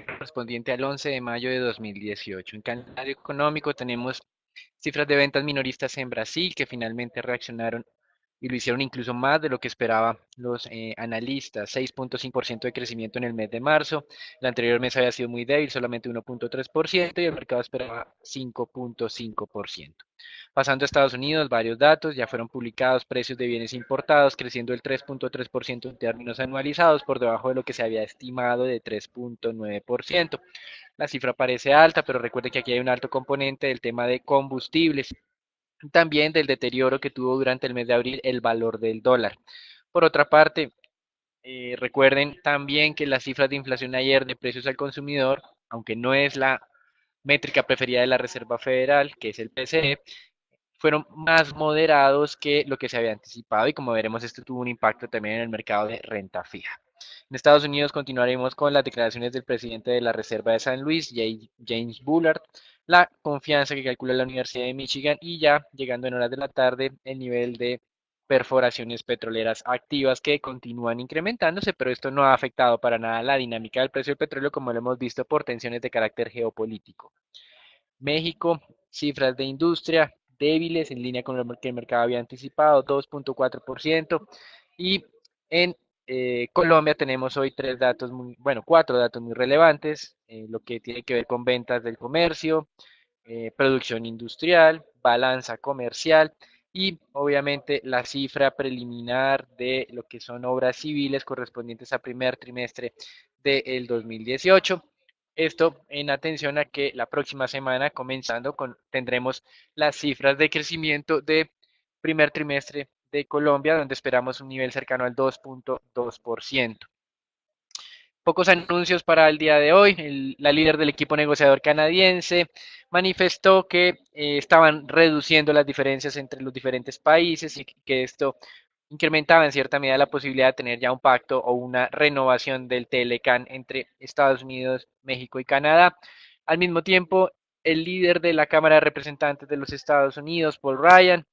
correspondiente al 11 de mayo de 2018. En calendario económico tenemos cifras de ventas minoristas en Brasil que finalmente reaccionaron y lo hicieron incluso más de lo que esperaban los analistas, 6.5% de crecimiento en el mes de marzo. El anterior mes había sido muy débil, solamente 1.3% y el mercado esperaba 5.5%. Pasando a Estados Unidos, varios datos ya fueron publicados, precios de bienes importados creciendo el 3.3% en términos anualizados, por debajo de lo que se había estimado de 3.9%. La cifra parece alta, pero recuerde que aquí hay un alto componente del tema de combustibles, también del deterioro que tuvo durante el mes de abril el valor del dólar. Por otra parte, recuerden también que las cifras de inflación ayer de precios al consumidor, aunque no es la métrica preferida de la Reserva Federal, que es el PCE, fueron más moderados que lo que se había anticipado y como veremos esto tuvo un impacto también en el mercado de renta fija. En Estados Unidos continuaremos con las declaraciones del presidente de la Reserva de San Luis, James Bullard, la confianza que calcula la Universidad de Michigan y ya llegando en horas de la tarde el nivel de perforaciones petroleras activas que continúan incrementándose, pero esto no ha afectado para nada la dinámica del precio del petróleo como lo hemos visto por tensiones de carácter geopolítico. México, cifras de industria débiles en línea con lo que el mercado había anticipado, 2.4%. Y en Colombia tenemos hoy cuatro datos muy relevantes, lo que tiene que ver con ventas del comercio, producción industrial, balanza comercial y obviamente la cifra preliminar de lo que son obras civiles correspondientes al primer trimestre del 2018. Esto en atención a que la próxima semana, tendremos las cifras de crecimiento de primer trimestre de Colombia, donde esperamos un nivel cercano al 2.2%. Pocos anuncios para el día de hoy. La líder del equipo negociador canadiense manifestó que estaban reduciendo las diferencias entre los diferentes países y que esto incrementaba en cierta medida la posibilidad de tener ya un pacto o una renovación del TLCAN entre Estados Unidos, México y Canadá. Al mismo tiempo, el líder de la Cámara de Representantes de los Estados Unidos, Paul Ryan,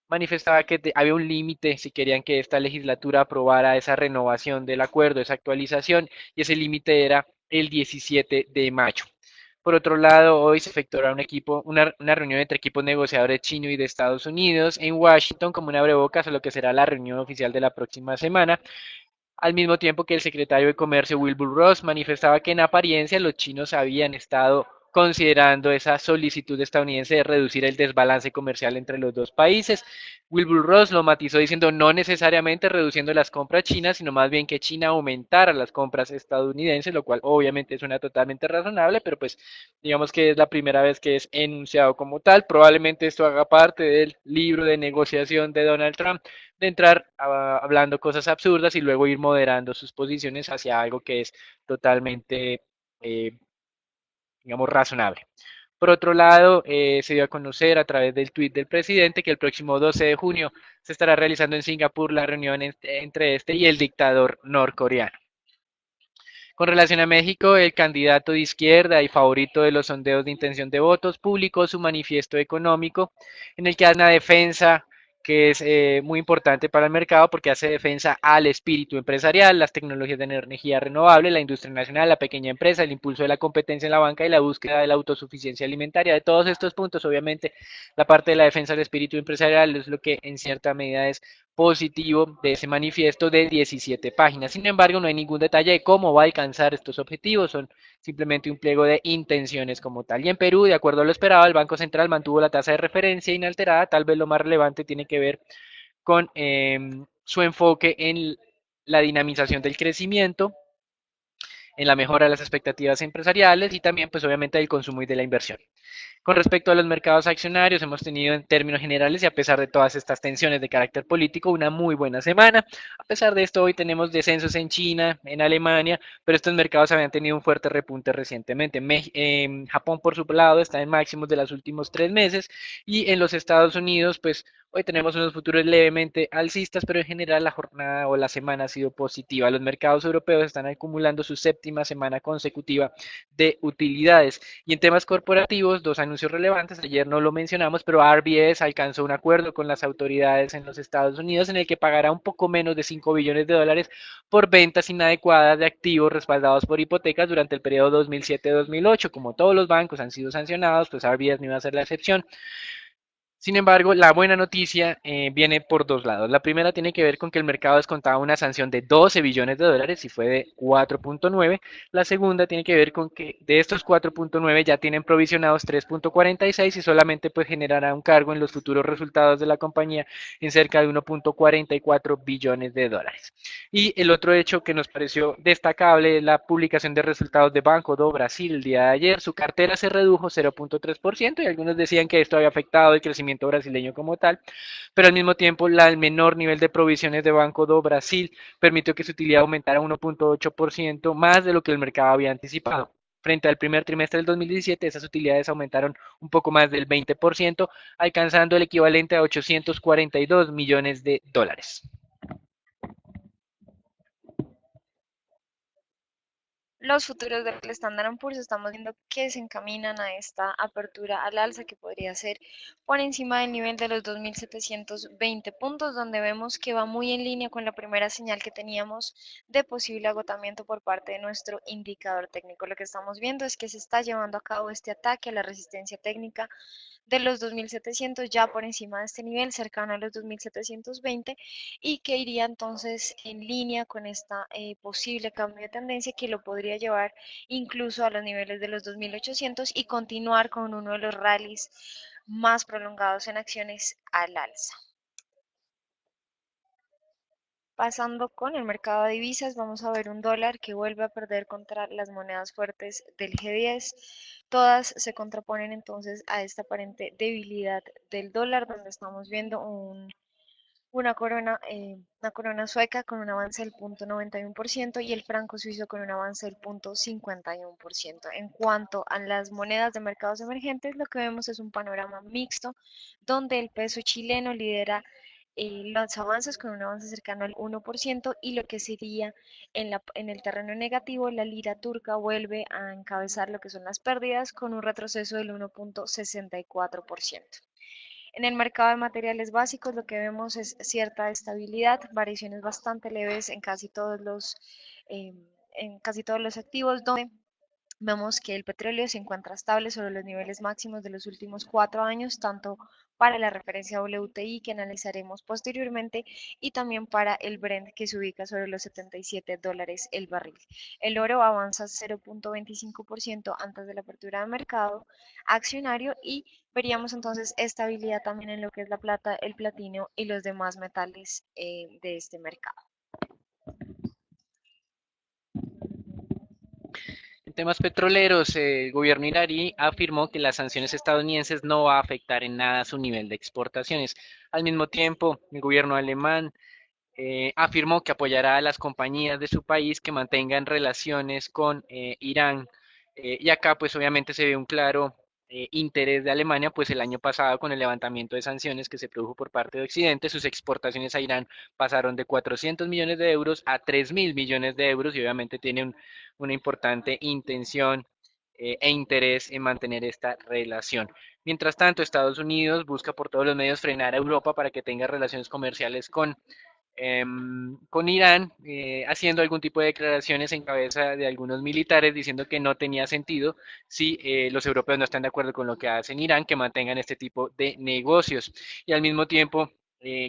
manifestaba que había un límite si querían que esta legislatura aprobara esa renovación del acuerdo, esa actualización, y ese límite era el 17 de mayo. Por otro lado, hoy se efectuará una reunión entre equipos negociadores chino y de Estados Unidos en Washington como una abrebocas a lo que será la reunión oficial de la próxima semana, al mismo tiempo que el secretario de Comercio Wilbur Ross manifestaba que en apariencia los chinos habían estado considerando esa solicitud estadounidense de reducir el desbalance comercial entre los dos países. Wilbur Ross lo matizó diciendo no necesariamente reduciendo las compras chinas, sino más bien que China aumentara las compras estadounidenses, lo cual obviamente suena totalmente razonable, pero pues digamos que es la primera vez que es enunciado como tal. Probablemente esto haga parte del libro de negociación de Donald Trump, de entrar hablando cosas absurdas y luego ir moderando sus posiciones hacia algo que es totalmente, eh, digamos, razonable. Por otro lado, se dio a conocer a través del tuit del presidente que el próximo 12 de junio se estará realizando en Singapur la reunión entre este y el dictador norcoreano. Con relación a México, el candidato de izquierda y favorito de los sondeos de intención de votos publicó su manifiesto económico en el que hace una defensa que es muy importante para el mercado porque hace defensa al espíritu empresarial, las tecnologías de energía renovable, la industria nacional, la pequeña empresa, el impulso de la competencia en la banca y la búsqueda de la autosuficiencia alimentaria. De todos estos puntos, obviamente, la parte de la defensa del espíritu empresarial es lo que en cierta medida es positivo de ese manifiesto de 17 páginas. Sin embargo, no hay ningún detalle de cómo va a alcanzar estos objetivos, son simplemente un pliego de intenciones como tal. Y en Perú, de acuerdo a lo esperado, el Banco Central mantuvo la tasa de referencia inalterada, tal vez lo más relevante tiene que ver con su enfoque en la dinamización del crecimiento, en la mejora de las expectativas empresariales y también pues obviamente del consumo y de la inversión. Con respecto a los mercados accionarios, hemos tenido en términos generales y a pesar de todas estas tensiones de carácter político, una muy buena semana. A pesar de esto, hoy tenemos descensos en China, en Alemania, pero estos mercados habían tenido un fuerte repunte recientemente. Japón, por su lado, está en máximos de los últimos 3 meses y en los Estados Unidos, pues hoy tenemos unos futuros levemente alcistas, pero en general la jornada o la semana ha sido positiva. Los mercados europeos están acumulando su séptima semana consecutiva de utilidades. Y en temas corporativos, dos anuncios relevantes, ayer no lo mencionamos, pero RBS alcanzó un acuerdo con las autoridades en los Estados Unidos en el que pagará un poco menos de 5 billones de dólares por ventas inadecuadas de activos respaldados por hipotecas durante el periodo 2007-2008. Como todos los bancos han sido sancionados, pues RBS no iba a ser la excepción. Sin embargo, la buena noticia viene por dos lados. La primera tiene que ver con que el mercado descontaba una sanción de 12 billones de dólares y fue de 4.9. La segunda tiene que ver con que de estos 4.9 ya tienen provisionados 3.46 y solamente pues generará un cargo en los futuros resultados de la compañía en cerca de 1.44 billones de dólares. Y el otro hecho que nos pareció destacable es la publicación de resultados de Banco do Brasil el día de ayer. Su cartera se redujo 0.3% y algunos decían que esto había afectado el crecimiento brasileño como tal, pero al mismo tiempo el menor nivel de provisiones de Banco do Brasil permitió que su utilidad aumentara 1.8% más de lo que el mercado había anticipado. Frente al primer trimestre del 2017, esas utilidades aumentaron un poco más del 20%, alcanzando el equivalente a 842 millones de dólares. Los futuros del Standard Poor's estamos viendo que se encaminan a esta apertura al alza que podría ser por encima del nivel de los 2.720 puntos, donde vemos que va muy en línea con la primera señal que teníamos de posible agotamiento por parte de nuestro indicador técnico. Lo que estamos viendo es que se está llevando a cabo este ataque a la resistencia técnica de los 2.700 ya por encima de este nivel, cercano a los 2.720 y que iría entonces en línea con esta posible cambio de tendencia que lo podría llevar incluso a los niveles de los 2.800 y continuar con uno de los rallies más prolongados en acciones al alza. Pasando con el mercado de divisas, vamos a ver un dólar que vuelve a perder contra las monedas fuertes del G10. Todas se contraponen entonces a esta aparente debilidad del dólar, donde estamos viendo una corona sueca con un avance del 0.91% y el franco suizo con un avance del 0.51%. En cuanto a las monedas de mercados emergentes, lo que vemos es un panorama mixto, donde el peso chileno lidera los avances con un avance cercano al 1% y lo que sería en el terreno negativo, la lira turca vuelve a encabezar lo que son las pérdidas con un retroceso del 1.64%. En el mercado de materiales básicos lo que vemos es cierta estabilidad, variaciones bastante leves eh, en casi todos los activos, donde vemos que el petróleo se encuentra estable sobre los niveles máximos de los últimos 4 años, tanto para la referencia WTI que analizaremos posteriormente y también para el Brent que se ubica sobre los $77 el barril. El oro avanza 0.25% antes de la apertura de mercado accionario y veríamos entonces estabilidad también en lo que es la plata, el platino y los demás metales de este mercado. En temas petroleros, el gobierno iraní afirmó que las sanciones estadounidenses no va a afectar en nada su nivel de exportaciones. Al mismo tiempo, el gobierno alemán afirmó que apoyará a las compañías de su país que mantengan relaciones con Irán. Y acá pues obviamente se ve un claro interés de Alemania, pues el año pasado con el levantamiento de sanciones que se produjo por parte de Occidente, sus exportaciones a Irán pasaron de 400 millones de euros a 3.000 millones de euros y obviamente tiene una importante intención e interés en mantener esta relación. Mientras tanto, Estados Unidos busca por todos los medios frenar a Europa para que tenga relaciones comerciales con Irán, haciendo algún tipo de declaraciones en cabeza de algunos militares diciendo que no tenía sentido si los europeos no están de acuerdo con lo que hacen Irán, que mantengan este tipo de negocios. Y al mismo tiempo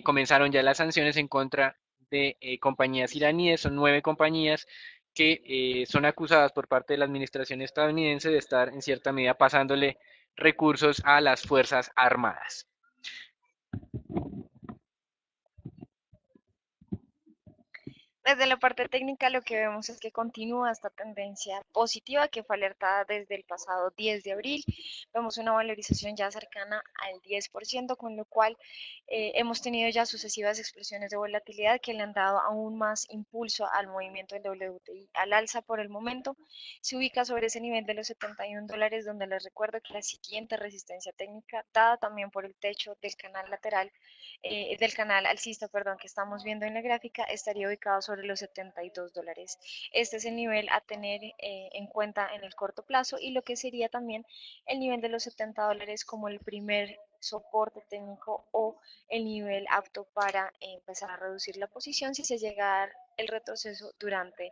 comenzaron ya las sanciones en contra de compañías iraníes, son 9 compañías que son acusadas por parte de la administración estadounidense de estar en cierta medida pasándole recursos a las Fuerzas Armadas. Desde la parte técnica lo que vemos es que continúa esta tendencia positiva que fue alertada desde el pasado 10 de abril. Vemos una valorización ya cercana al 10%, con lo cual hemos tenido ya sucesivas expresiones de volatilidad que le han dado aún más impulso al movimiento del WTI al alza por el momento. Se ubica sobre ese nivel de los $71, donde les recuerdo que la siguiente resistencia técnica, dada también por el techo del canal lateral, del canal alcista, perdón, que estamos viendo en la gráfica, estaría ubicado sobre sobre los $72. Este es el nivel a tener en cuenta en el corto plazo y lo que sería también el nivel de los $70 como el primer soporte técnico o el nivel apto para empezar a reducir la posición si se llega a dar el retroceso durante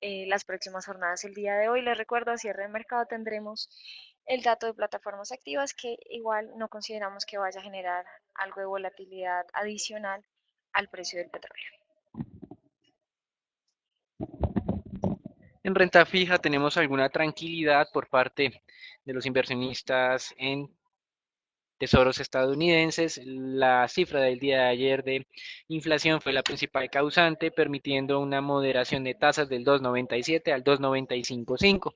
las próximas jornadas. El día de hoy, les recuerdo, a cierre de mercado tendremos el dato de plataformas activas que igual no consideramos que vaya a generar algo de volatilidad adicional al precio del petróleo. En renta fija tenemos alguna tranquilidad por parte de los inversionistas en tesoros estadounidenses. La cifra del día de ayer de inflación fue la principal causante, permitiendo una moderación de tasas del 2,97 al 2,955.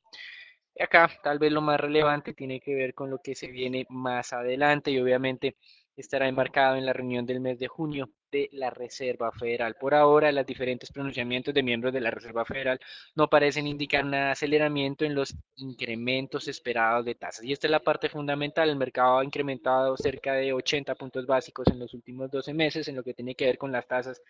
Acá tal vez lo más relevante tiene que ver con lo que se viene más adelante y obviamente estará enmarcado en la reunión del mes de junio de la Reserva Federal. Por ahora, los diferentes pronunciamientos de miembros de la Reserva Federal no parecen indicar un aceleramiento en los incrementos esperados de tasas. Y esta es la parte fundamental. El mercado ha incrementado cerca de 80 puntos básicos en los últimos 12 meses en lo que tiene que ver con las tasas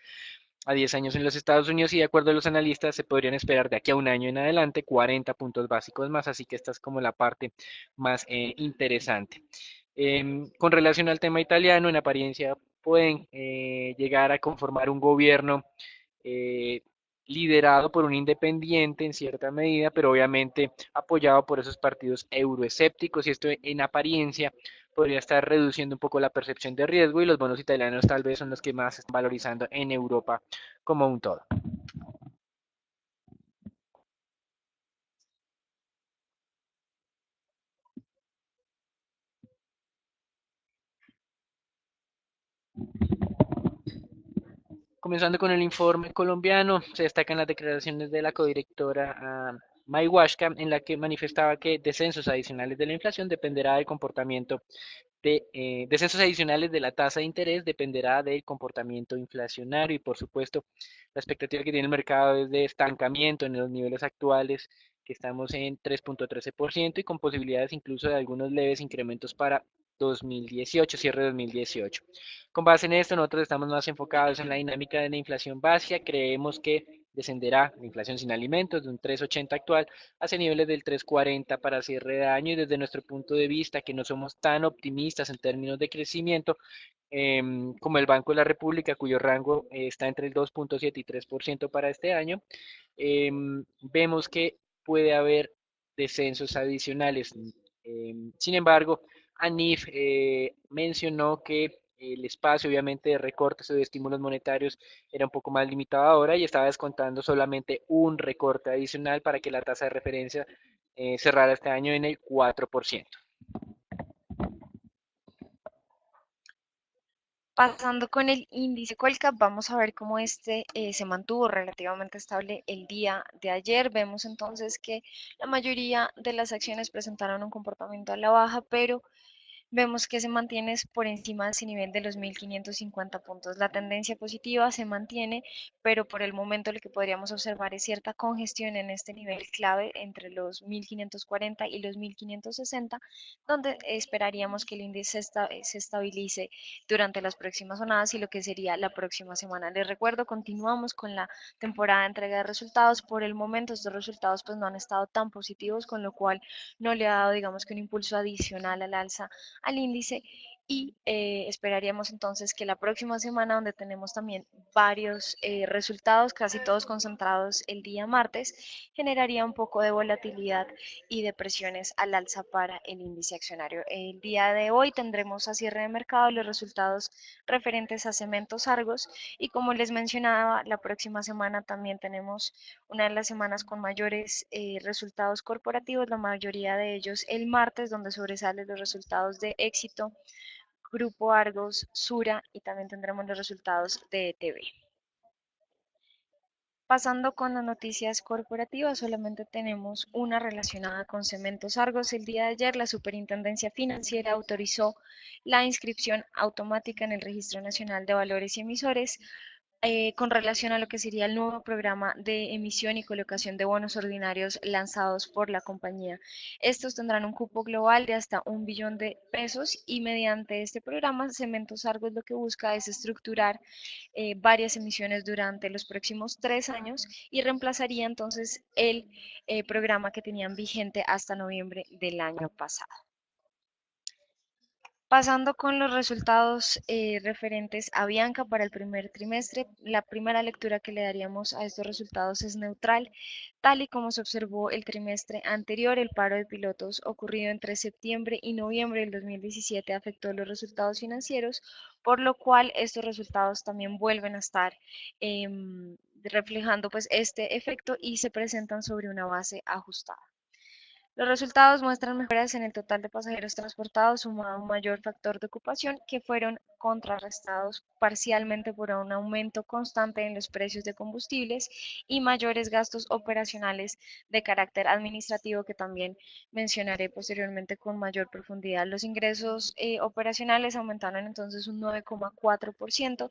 a 10 años en los Estados Unidos y de acuerdo a los analistas se podrían esperar de aquí a un año en adelante 40 puntos básicos más, así que esta es como la parte más interesante. Con relación al tema italiano, en apariencia pueden llegar a conformar un gobierno eh, liderado por un independiente en cierta medida, pero obviamente apoyado por esos partidos euroescépticos y esto en apariencia podría estar reduciendo un poco la percepción de riesgo y los bonos italianos tal vez son los que más se están valorizando en Europa como un todo. Comenzando con el informe colombiano, se destacan las declaraciones de la codirectora May Washka, en la que manifestaba que descensos adicionales de la inflación dependerá del comportamiento de descensos adicionales de la tasa de interés dependerá del comportamiento inflacionario y por supuesto la expectativa que tiene el mercado es de estancamiento en los niveles actuales que estamos en 3,13% y con posibilidades incluso de algunos leves incrementos para 2018, cierre de 2018. Con base en esto, nosotros estamos más enfocados en la dinámica de la inflación básica. Creemos que descenderá la inflación sin alimentos de un 3,80 actual hacia niveles del 3,40 para cierre de año y desde nuestro punto de vista que no somos tan optimistas en términos de crecimiento como el Banco de la República, cuyo rango está entre el 2,7 y 3% para este año, vemos que puede haber descensos adicionales. Sin embargo, Anif mencionó que el espacio, obviamente, de recortes o de estímulos monetarios era un poco más limitado ahora y estaba descontando solamente un recorte adicional para que la tasa de referencia cerrara este año en el 4%. Pasando con el índice Colcap, vamos a ver cómo este se mantuvo relativamente estable el día de ayer. Vemos entonces que la mayoría de las acciones presentaron un comportamiento a la baja, pero vemos que se mantiene por encima de ese nivel de los 1550 puntos. La tendencia positiva se mantiene, pero por el momento lo que podríamos observar es cierta congestión en este nivel clave entre los 1540 y los 1560, donde esperaríamos que el índice se estabilice durante las próximas jornadas y lo que sería la próxima semana. Les recuerdo, continuamos con la temporada de entrega de resultados. Por el momento estos resultados pues no han estado tan positivos, con lo cual no le ha dado digamos que un impulso adicional al alza al índice y esperaríamos entonces que la próxima semana, donde tenemos también varios resultados, casi todos concentrados el día martes, generaría un poco de volatilidad y de presiones al alza para el índice accionario. El día de hoy tendremos a cierre de mercado los resultados referentes a Cementos Argos y como les mencionaba, la próxima semana también tenemos una de las semanas con mayores resultados corporativos, la mayoría de ellos el martes, donde sobresalen los resultados de Éxito, Grupo Argos, Sura y también tendremos los resultados de ETV. Pasando con las noticias corporativas, solamente tenemos una relacionada con Cementos Argos. El día de ayer, la Superintendencia Financiera autorizó la inscripción automática en el Registro Nacional de Valores y Emisores con relación a lo que sería el nuevo programa de emisión y colocación de bonos ordinarios lanzados por la compañía. Estos tendrán un cupo global de hasta 1 billón de pesos y mediante este programa Cementos Argos lo que busca es estructurar varias emisiones durante los próximos 3 años y reemplazaría entonces el programa que tenían vigente hasta noviembre del año pasado. Pasando con los resultados referentes a Bianca para el primer trimestre, la primera lectura que le daríamos a estos resultados es neutral. Tal y como se observó el trimestre anterior, el paro de pilotos ocurrido entre septiembre y noviembre del 2017 afectó los resultados financieros, por lo cual estos resultados también vuelven a estar reflejando pues este efecto y se presentan sobre una base ajustada. Los resultados muestran mejoras en el total de pasajeros transportados sumado a un mayor factor de ocupación que fueron contrarrestados parcialmente por un aumento constante en los precios de combustibles y mayores gastos operacionales de carácter administrativo que también mencionaré posteriormente con mayor profundidad. Los ingresos operacionales aumentaron entonces un 9,4%.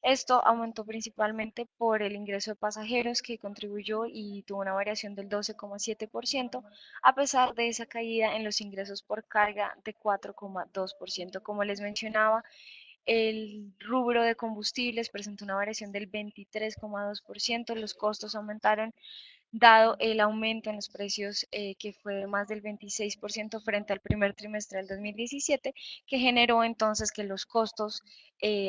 Esto aumentó principalmente por el ingreso de pasajeros que contribuyó y tuvo una variación del 12,7%, a pesar de esa caída en los ingresos por carga de 4,2%. Como les mencionaba, el rubro de combustibles presentó una variación del 23,2%, los costos aumentaron dado el aumento en los precios que fue de más del 26% frente al primer trimestre del 2017, que generó entonces que los costos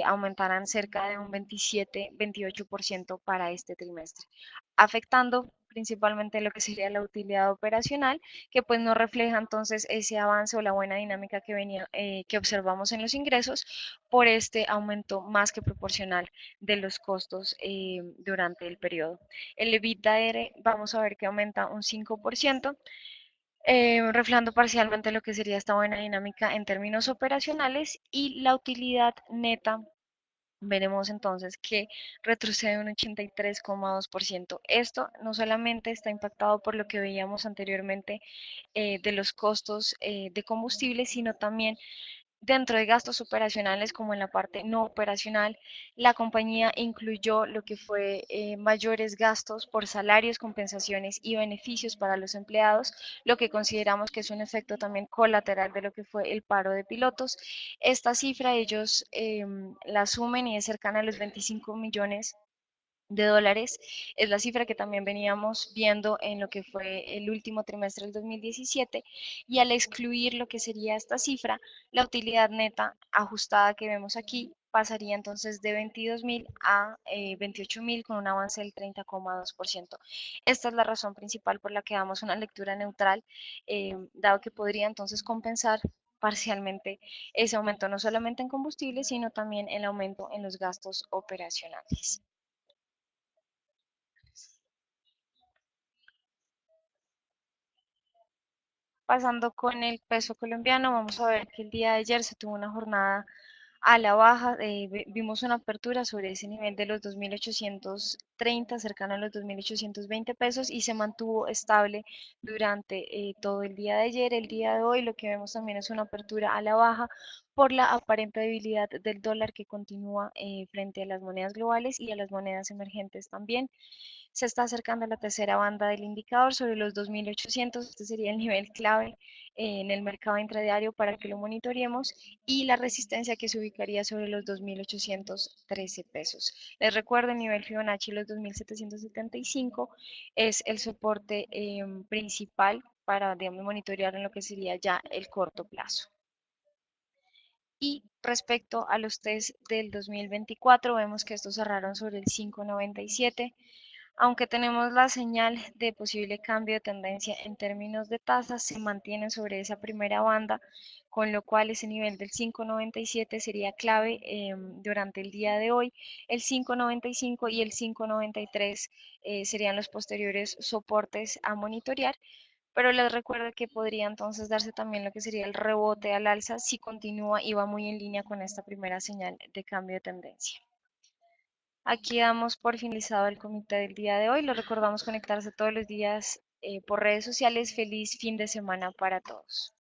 aumentaran cerca de un 27-28% para este trimestre, afectando principalmente lo que sería la utilidad operacional, que pues no refleja entonces ese avance o la buena dinámica que venía, que observamos en los ingresos por este aumento más que proporcional de los costos durante el periodo. El EBITDA vamos a ver que aumenta un 5%, reflejando parcialmente lo que sería esta buena dinámica en términos operacionales y la utilidad neta. Veremos entonces que retrocede un 83,2%. Esto no solamente está impactado por lo que veíamos anteriormente de los costos de combustible, sino también dentro de gastos operacionales como en la parte no operacional, la compañía incluyó lo que fue mayores gastos por salarios, compensaciones y beneficios para los empleados, lo que consideramos que es un efecto también colateral de lo que fue el paro de pilotos. Esta cifra ellos la asumen y es cercana a los 25 millones de dólares. Es la cifra que también veníamos viendo en lo que fue el último trimestre del 2017 y al excluir lo que sería esta cifra, la utilidad neta ajustada que vemos aquí pasaría entonces de 22.000 a 28.000 con un avance del 30,2%. Esta es la razón principal por la que damos una lectura neutral, dado que podría entonces compensar parcialmente ese aumento no solamente en combustible, sino también el aumento en los gastos operacionales. Pasando con el peso colombiano, vamos a ver que el día de ayer se tuvo una jornada a la baja, vimos una apertura sobre ese nivel de los 2.830, cercano a los 2.820 pesos y se mantuvo estable durante todo el día de ayer. El día de hoy lo que vemos también es una apertura a la baja por la aparente debilidad del dólar que continúa frente a las monedas globales y a las monedas emergentes también. Se está acercando a la tercera banda del indicador sobre los 2.800. Este sería el nivel clave en el mercado intradiario para que lo monitoreemos y la resistencia que se ubicaría sobre los 2.813 pesos. Les recuerdo el nivel Fibonacci los 2.775 es el soporte principal para, digamos, monitorear en lo que sería ya el corto plazo. Y respecto a los test del 2024, vemos que estos cerraron sobre el 5,97. Aunque tenemos la señal de posible cambio de tendencia en términos de tasas, se mantienen sobre esa primera banda, con lo cual ese nivel del 5,97 sería clave durante el día de hoy. El 5,95 y el 5,93 serían los posteriores soportes a monitorear, pero les recuerdo que podría entonces darse también lo que sería el rebote al alza si continúa y va muy en línea con esta primera señal de cambio de tendencia. Aquí damos por finalizado el comité del día de hoy. Les recordamos conectarse todos los días por redes sociales. Feliz fin de semana para todos.